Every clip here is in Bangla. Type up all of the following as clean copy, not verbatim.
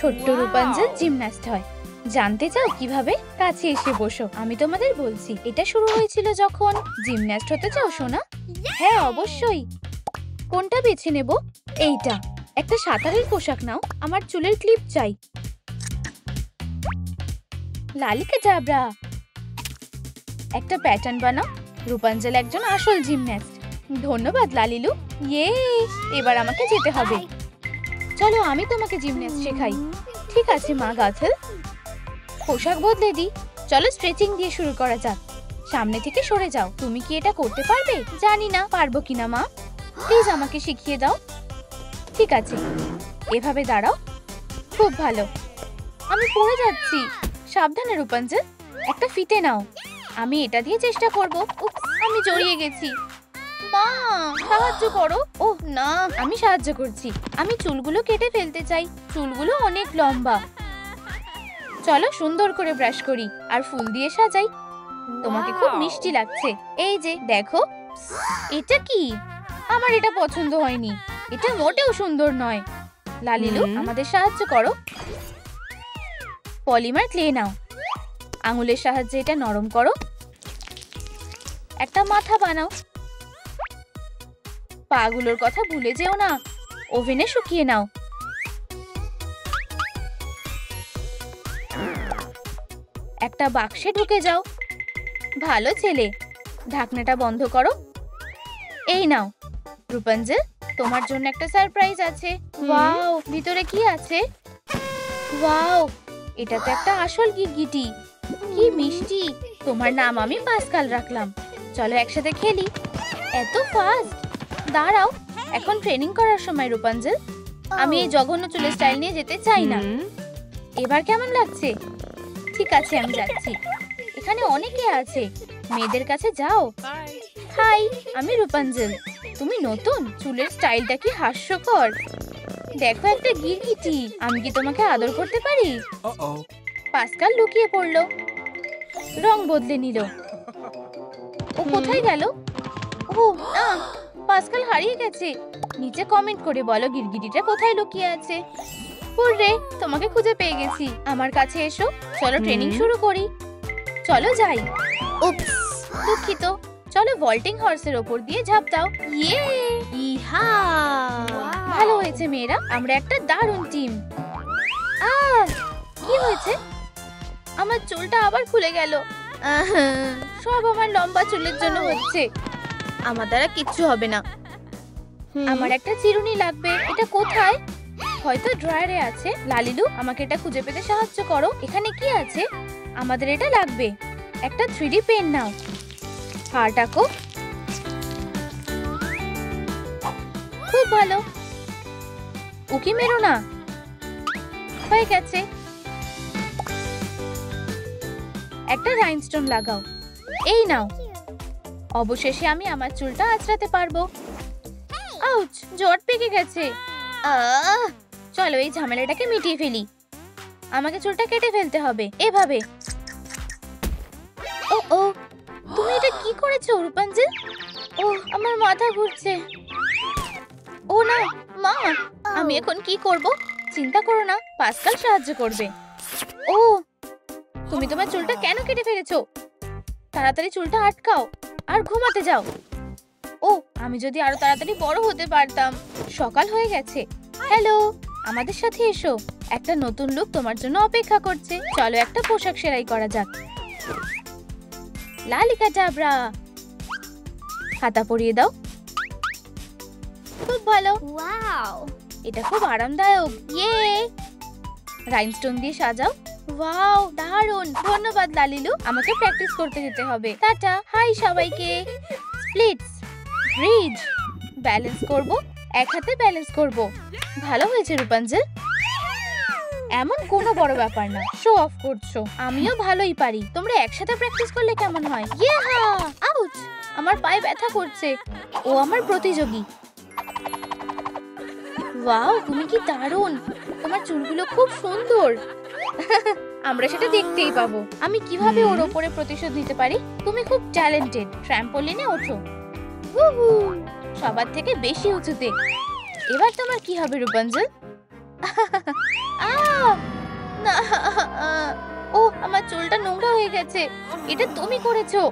ছোট্ট রূপাঞ্জল জিমন্যাস্ট হয়। জানতে চাও কিভাবে? কাছে এসে বসো, আমি তোমাদের বলছি। এটা শুরু হয়েছিল যখন জিমন্যাস্ট হতে চাও সোনা? হ্যাঁ অবশ্যই। কোনটা বেছে নেব? এইটা। একটা সাঁতারের পোশাক নাও। আমার চুলের ক্লিপ চাই। লালিকা জাবরা। একটা প্যাটার্ন বানাও। রূপাঞ্জল একজন আসল জিমন্যাস্ট। ধন্যবাদ লালিলু। ইয়ে, এবার আমাকে যেতে হবে। চলো আমি তোমাকে জিমন্যাস্ট শেখাই। ঠিক আছে মা গাথেল। পোশাক বদলে দি। চলো স্ট্রেচিং দিয়ে শুরু করা যাক। সামনে থেকে সরে যাও। তুমি কি এটা করতে পারবে? জানি না পারবো কিনা মা, প্লিজ আমাকে শিখিয়ে দাও। ঠিক আছে, এভাবে দাঁড়াও। খুব ভালো। আমি পড়ে যাচ্ছি। সাবধানে রূপাঞ্জল, একটা ফিতে নাও। আমি এটা দিয়ে চেষ্টা করব। উপস, আমি জড়িয়ে গেছি। মা সাহায্য করো। ওহ না, আমি সাহায্য করছি। আমি চুলগুলো কেটে ফেলতে চাই। চুলগুলো অনেক লম্বা। চলো সুন্দর করে ব্রাশ করি আর ফুল দিয়ে সাজাই। তোমাকে খুব মিষ্টি লাগছে। এই যে দেখো। এটা কি? আমার এটা পছন্দ হয়নি। এটা মোটেও সুন্দর নয়। লালিলু আমাদের সাহায্য করো। পলিমার ক্লে নাও। আঙুলের সাহায্যে এটা নরম করো। একটা মাথা বানাও। পাগুলোর কথা ভুলে যেও না। ওভেনে শুকিয়ে নাও। একটা বাক্সে ঢুকে যাও। ভালো ছেলে। ঢাকনাটা বন্ধ করো। এই নাও রূপাঞ্জল, তোমার জন্য একটা সারপ্রাইজ আছে। ওয়াও, ভিতরে কি আছে? ওয়াও, এটা তো একটা আসল গিরগিটি। কি মিষ্টি। তোমার নাম আমি পাস্কাল রাখলাম। চলো একসাথে খেলি। এত ফাস্ট। দাঁড়াও, এখন ট্রেনিং করার সময় রূপাঞ্জল। আমি এই জঘন্য চুলের স্টাইল নিয়ে যেতে চাই না। এবার কেমন লাগছে? ঠিক আছে আমি যাচ্ছি। এখানে অনেকে আছে, মেয়েদের কাছে যাও। হাই, আমি রূপাঞ্জল। তুমি নতুন? চুলের স্টাইলটা কি হাস্যকর। দেখো একটা গিরগিটি। আমি কি তোমাকে আদর করতে পারি? পাস্কাল লুকিয়ে পড়লো। রং বদলে নিল। ও কোথায় গেল? ও না, পাস্কাল হারিয়ে গেছে। নিচে কমেন্ট করে বলো গিরগিটিটা কোথায় লুকিয়ে আছে। হুররে, তোমাকে খুঁজে পেয়ে গেছি। আমার কাছে এসো। চলো ট্রেনিং শুরু করি। চলো যাই। উপস, দুঃখিত। চলো ভল্টিং হর্সের ওপর দিয়ে ঝাঁপ দাও। ইয়ে, ইহা। ভালো হয়েছে মেয়েরা, আমরা একটা দারুণ টিম। কি হয়েছে? আমার চুলটা আবার খুলে গেল। সব আমার লম্বা চুলের জন্য হচ্ছে। আমার দ্বারা কিচ্ছু হবে না। আমার একটা চিরুনি লাগবে। এটা কোথায়? হয়তো ড্রয়ারে আছে। লালিলু, আমাকে এটা খুঁজে পেতে সাহায্য করো। এখানে কি আছে? আমাদের এটা লাগবে। একটা 3D পেন নাও। হার্ট আঁকো। খুব ভালো। উকি মেরো না। হয়ে গেছে। একটা রাইনস্টোন লাগাও। এই নাও। অবশেষে আমি আমার চুলটা আঁচড়াতে পারবো। আউচ, জট পেকে গেছে। চলো এই ঝামেলাটাকে মিটিয়ে ফেলি। আমাকে চুলটা কেটে ফেলতে হবে এভাবে। ও ও, তুমি এটা কি করেছো রূপাঞ্জল? ও, আমার মাথা ঘুরছে। ও না মা, আমি এখন কি করব? চিন্তা করো না, পাস্কাল সাহায্য করবে। ও, তুমি তোমার চুলটা কেন কেটে ফেলেছো? তাড়াতাড়ি চুলটা আটকাও আর ঘুমাতে যাও। ও, আমি যদি আরো তাড়াতাড়ি বড় হতে পারতাম। সকাল হয়ে গেছে। হ্যালো, আমাদের সাথে এসো। একটা নতুন লুক তোমার জন্য অপেক্ষা করছে। চলো একটা পোশাক সেলাই করা যাক। লালিকা জাবরা। হাতা পরিয়ে দাও। খুব ভালো। ওয়াও, এটা খুব আরামদায়ক। ইয়ে, রাইনস্টোন দিয়ে সাজাও। ওয়াও, দারুণ। ধন্যবাদ লালিলু। আমাকে প্র্যাকটিস করতে যেতে হবে। টাটা। হাই সবাইকে। স্প্লিটস, ব্রিজ, ব্যালেন্স করব। এক হাতে ব্যালেন্স করব। ভালো হয়েছে রূপাঞ্জল। এমন কোনো বড় ব্যাপার না। শো অফ করছো। আমিও ভালোই পারি। তোমরা একসাথে প্র্যাকটিস করলে কেমন হয়? ইয়েহা! আউচ! আমার পায়ে ব্যথা করছে। ও আমার প্রতিযোগী। ওয়াও, তুমি কি দারুণ। তোমার চুলগুলো খুব সুন্দর। আমরা সেটা দেখতেই পাবো। আমি কিভাবে ওর উপরে প্রতিশোধ নিতে পারি? তুমি খুব ট্যালেন্টেড। ট্র্যাম্পোলিনে ওঠো। উহু, সবার থেকে বেশি উঁচুতে। এবার তোমার কি হবে রূপাঞ্জল? গেছে। এটা তুমি করেছো?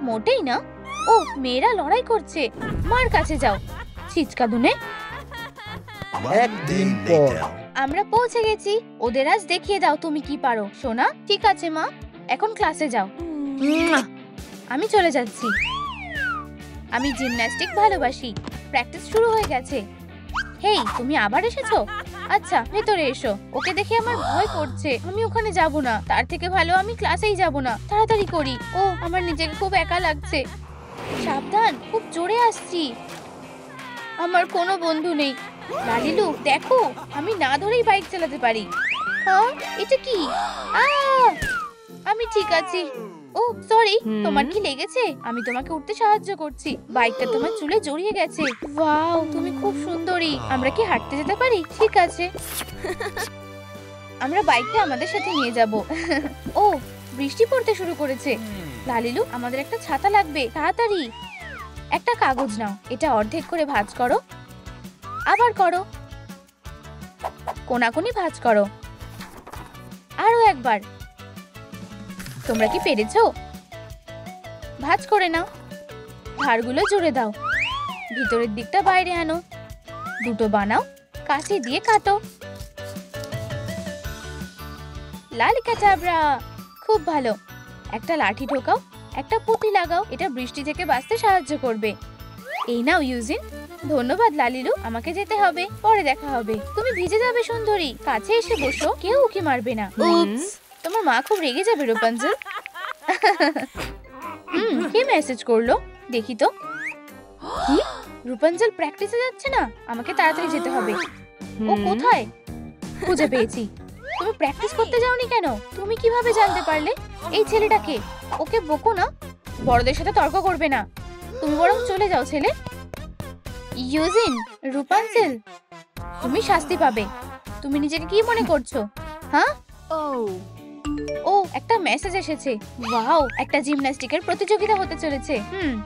মোটেই না। ও, মেয়েরা লড়াই করছে। মার কাছে যাও ছিচকাদুনে। একদিন পর আমরা পৌঁছে গেছি। ওদের আজ দেখিয়ে দাও তুমি কি পারো। সোনা, ঠিক আছে মা, এখন ক্লাসে যাও। আমি চলে যাচ্ছি। আমি জিমন্যাস্টিক ভালোবাসি। প্র্যাকটিস শুরু হয়ে গেছে। হেই, তুমি আবার এসেছো? আচ্ছা, ভেতরে এসো। ওকে দেখে আমার ভয় করছে। আমি ওখানে যাব না। তার থেকে ভালো আমি ক্লাসেই যাব না। তাড়াতাড়ি করি। ও, আমার নিজেকে খুব একা লাগছে। সাবধান, খুব জোরে আসছি। আমার কোনো বন্ধু নেই। লালিলু, দেখো, আমি না ধরেই বাইক চালাতে পারি। হ্যাঁ, এটা কি? আমি ঠিক আছি। ও সরি, তোমার কি লেগেছে? আমি তোমাকে উঠতে সাহায্য করছি। বাইকটা তোমার চুলে জড়িয়ে গেছে। ওয়াও, তুমি খুব সুন্দরী। আমরা কি হাঁটতে যেতে পারি? ঠিক আছে। আমরা বাইকটা আমাদের সাথে নিয়ে যাব। ও, বৃষ্টি পড়তে শুরু করেছে। লালিলু, আমাদের একটা ছাতা লাগবে। তাড়াতাড়ি একটা কাগজ নাও। এটা অর্ধেক করে ভাঁজ করো। আবার করো। কোনাকুনি ভাঁজ করো। আরো একবার। তোমরা কি পেরেছো? ভাঁজ করে নাও। ধারগুলো জুড়ে দাও। ভিতরের দিকটা বাইরে আনো। দুটো বানাও। কাঁচি দিয়ে কাটো। লাল কাটাবরা, খুব ভালো। একটা লাঠি ঢোকাও। একটা পুঁতি লাগাও। এটা বৃষ্টি থেকে বাঁচতে সাহায্য করবে। এই নাও ইউজিন। ধন্যবাদ লালিলু, আমাকে যেতে হবে। পরে দেখা হবে। তুমি ভিজে যাবে সুন্দরী। কাছে এসে বসো। কেউ উকি মারবে না। উপস, তোমার মা খুব রেগে যাবে রূপাঞ্জল। কে মেসেজ করলো? দেখি তো। কি? রূপাঞ্জল প্র্যাকটিসে যাচ্ছে না? আমাকে তাড়াতাড়ি যেতে হবে। ও কোথায়? খুঁজে পেয়েছি। তুমি প্র্যাকটিস করতে যাওনি কেন? তুমি কিভাবে জানতে পারলে? এই ছেলেটাকে। ওকে বকো না। বড়দের সাথে তর্ক করবে না। তুমি বরং চলে যাও ছেলে। ইউজিন, রূপাঞ্জল, তুমি শাস্তি পাবে। তুমি নিজেকে কি মনে করছো? হ্যাঁ? ও, একটা মেসেজ এসেছে। ওয়াও, একটা জিমন্যাস্টিকের প্রতিযোগিতা হতে চলেছে।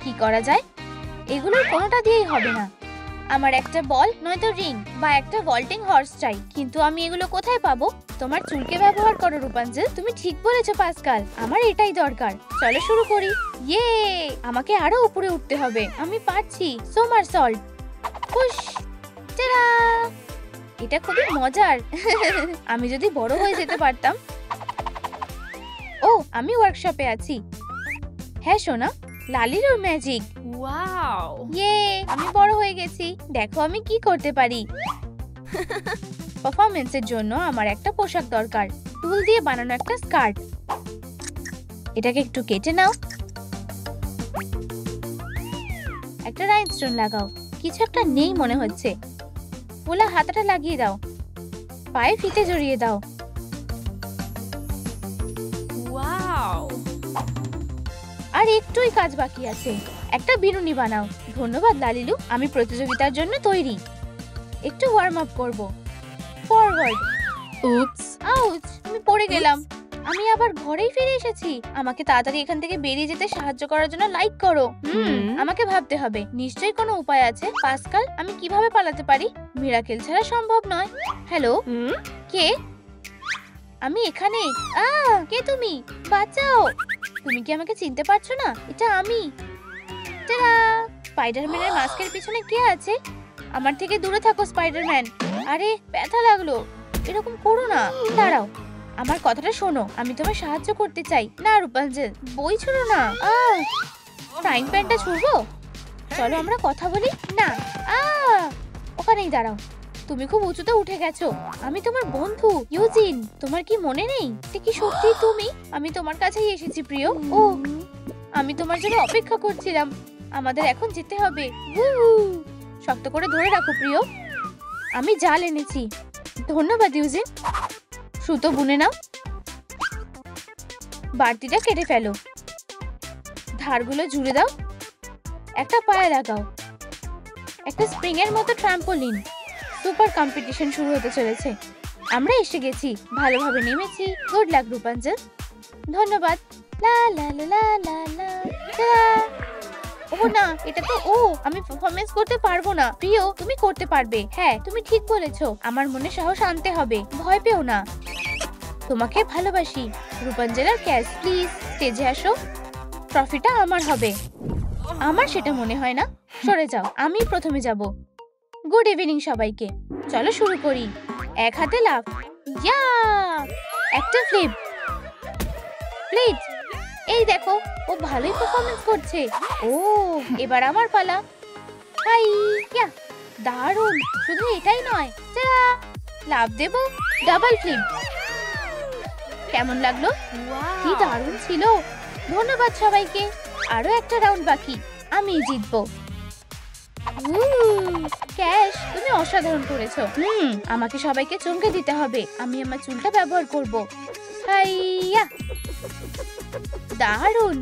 কি করা যায়? এগুলোর কোনোটা দিয়েই হবে না। আমার একটা বল নয়তো রিং বা একটা ভল্টিং হর্স চাই। কিন্তু আমি এগুলো কোথায় পাবো? তোমার চুলকে ব্যবহার করো রূপাঞ্জল। তুমি ঠিক বলেছো পাস্কাল, আমার এটাই দরকার। চলো শুরু করি। ইয়ে, আমাকে আরো উপরে উঠতে হবে। আমি পারছি। সোমারসল্ট, পুশ, টাডা। এটা খুবই মজার। আমি যদি বড় হয়ে যেতে পারতাম। ও, আমি ওয়ার্কশপে আছি। হ্যাঁ সোনা, লালিলুর ম্যাজিক। ওয়াও, ইয়ে, আমি বড় হয়ে গেছি। দেখো আমি কি করতে পারি। পারফরম্যান্সের জন্য আমার একটা পোশাক দরকার। টুল দিয়ে বানানো একটা স্কার্ট। এটাকে একটু কেটে নাও। একটা রাইনস্টোন লাগাও। কিছু একটা নেই মনে হচ্ছে। ফোলা হাতাটা লাগিয়ে দাও। পায়ে ফিতে জড়িয়ে দাও। ওয়াও, আর একটুই কাজ বাকি আছে। একটা বিনুনি বানাও। ধন্যবাদ লালিলু, আমি প্রতিযোগিতার জন্য তৈরি। একটু ওয়ার্ম আপ করব। ফরওয়ার্ড। উপস, আউচ, আমি পড়ে গেলাম। আমি আবার ঘরেই ফিরে এসেছি। আমাকে তাড়াতাড়ি এখান থেকে বেরিয়ে যেতে সাহায্য করার জন্য লাইক করো। আমাকে ভাবতে হবে। নিশ্চয়ই কোনো উপায় আছে। পাস্কাল, আমি কিভাবে পালাতে পারি? মিরাকেল ছাড়া সম্ভব নয়। হ্যালো, কে? আমি এখানে। কে তুমি? বাঁচাও। তুমি কি আমাকে চিনতে পারছো না? এটা আমি। টাডা! স্পাইডারম্যানের মাস্কের পিছনে কে আছে? আমার থেকে দূরে থাকো স্পাইডারম্যান। আরে, ব্যথা লাগলো। এরকম করো না। দাঁড়াও, আমার কথাটা শোনো। আমি তোমায় সাহায্য করতে চাই। না রূপাঞ্জল, বই ছুঁড়ো না। ফ্রাইং প্যানটা ছুঁড়বো? চলো আমরা কথা বলি। না, ওখানেই দাঁড়াও। তুমি খুব উঁচুতে উঠে গেছো। আমি তোমার বন্ধু ইউজিন। তোমার কি মনে নেই? এটা কি সত্যি তুমি? আমি তোমার কাছেই এসেছি প্রিয়। ও, আমি তোমার জন্য অপেক্ষা করছিলাম। আমাদের এখন যেতে হবে। শক্ত করে ধরে রাখো প্রিয়। আমি জাল এনেছি। ধন্যবাদ ইউজিন। সুতো বুনে নাও। বাড়তিটা কেটে ফেলো। ধারগুলো জুড়ে দাও। একটা পায়ে লাগাও। একটা স্প্রিং এর মতো ট্রাম্পোলিন। সুপার কম্পিটিশন শুরু হতে চলেছে। আমরা এসে গেছি। ভালোভাবে নেমেছি। Good luck Rupanjal. ধন্যবাদ। লা লা লা লা লা লা। ও না, এটা তো আমি পারফরম্যান্স করতে পারবো না। প্রিয়, তুমি করতে পারবে। হ্যাঁ, তুমি ঠিক বলেছো। আমার মনে সাহস আনতে হবে। ভয় পেও না। তোমাকে ভালোবাসি। রূপাঞ্জল আর ক্যাশ, প্লিজ স্টেজে আসো। ট্রফিটা আমার হবে। আমার সেটা মনে হয় না, সরে যাও, আমি প্রথমে যাব। গুড ইভিনিং সবাইকে, চলো শুরু করি। এক হাতে লাফ, ইয়া, একটা ফ্লিপ, প্লিজ। এই দেখো, ও ভালোই পারফরম্যান্স করছে। ও, এবার আমার পালা। হাইয়া, দারুণ। শুধু এটাই নয়, টাটা, লাফ দেব, ডাবল ফ্লিপ। কেমন লাগলো? কি Wow. দারুণ ছিল। ধন্যবাদ সবাইকে। আরো একটা রাউন্ড বাকি, আমি জিতবো। ক্যাশ, তুমি অসাধারণ করেছো। আমাকে সবাইকে চমকে দিতে হবে। আমি আমার চুলটা ব্যবহার করব। হাইয়া, দারুণ।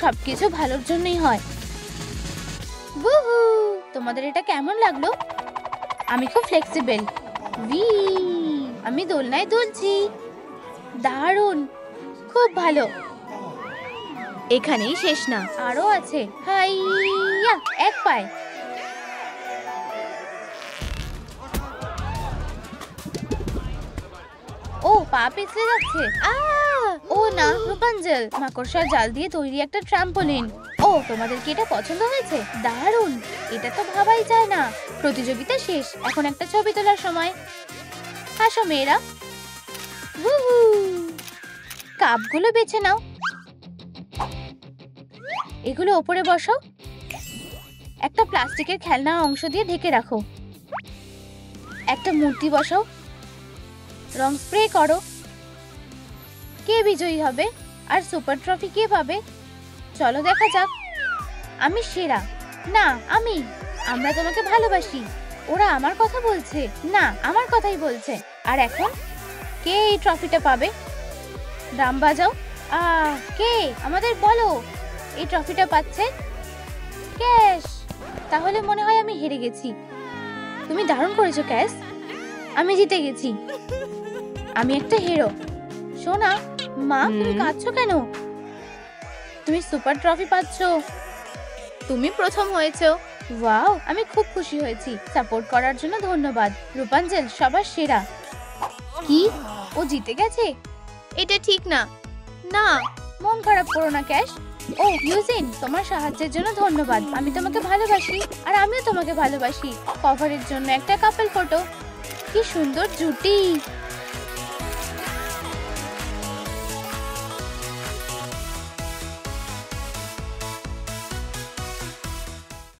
সবকিছু ভালোর জন্যই হয়। বুহু, তোমাদের এটা কেমন লাগলো? আমি খুব ফ্লেক্সিবল। উই, আমি দোলনায় দুলছি। দারুণ, খুব ভালো। এখানেই শেষ না, আরো আছে। হাইয়া, এক পায়ে। ও, পা পিছলে যাচ্ছে। ও না, রূপাঞ্জল, মাকড়সার জাল দিয়ে তৈরি একটা ট্রাম্পোলিন। ও, তোমাদের কি এটা পছন্দ হয়েছে? দারুণ, এটা তো ভাবাই যায় না। প্রতিযোগিতা শেষ, এখন একটা ছবি তোলার সময়। আসো মেয়েরা। উহু, কাপগুলো বেছে নাও। এগুলো ওপরে বসাও। একটা প্লাস্টিকের খেলনা অংশ দিয়ে ঢেকে রাখো। একটা মূর্তি বসাও। রং স্প্রে করো। কে বিজয়ী হবে আর সুপার ট্রফি কে পাবে? চলো দেখা যাক। আমি সেরা। না, আমি। আমরা তোমাকে ভালোবাসি। ওরা আমার কথা বলছে। না, আমার কথাই বলছে। আর এখন কে এই ট্রফিটা পাবে? ড্রাম বাজাও। কে আমাদের বলো এই ট্রফিটা পাচ্ছে? ক্যাশ। তাহলে মনে হয় আমি হেরে গেছি। তুমি দারুণ করেছো ক্যাশ। আমি জিতে গেছি। আমি একটা হিরো। সোনা, মা, তুমি কাঁদছো কেন? তুমি সুপার ট্রফি পাচ্ছো। তুমি প্রথম হয়েছো। ওয়াও, আমি খুব খুশি হয়েছি। সাপোর্ট করার জন্য ধন্যবাদ। রূপাঞ্জল সবার সেরা। কি, ও জিতে গেছে? এটা ঠিক না। না, মন খারাপ করো না ক্যাশ। ও ইউজিন, তোমার সাহায্যের জন্য ধন্যবাদ। আমি তোমাকে ভালোবাসি আর আমিও তোমাকে ভালোবাসি। কভারের জন্য একটা কাপল ফটো। কি সুন্দর জুটি।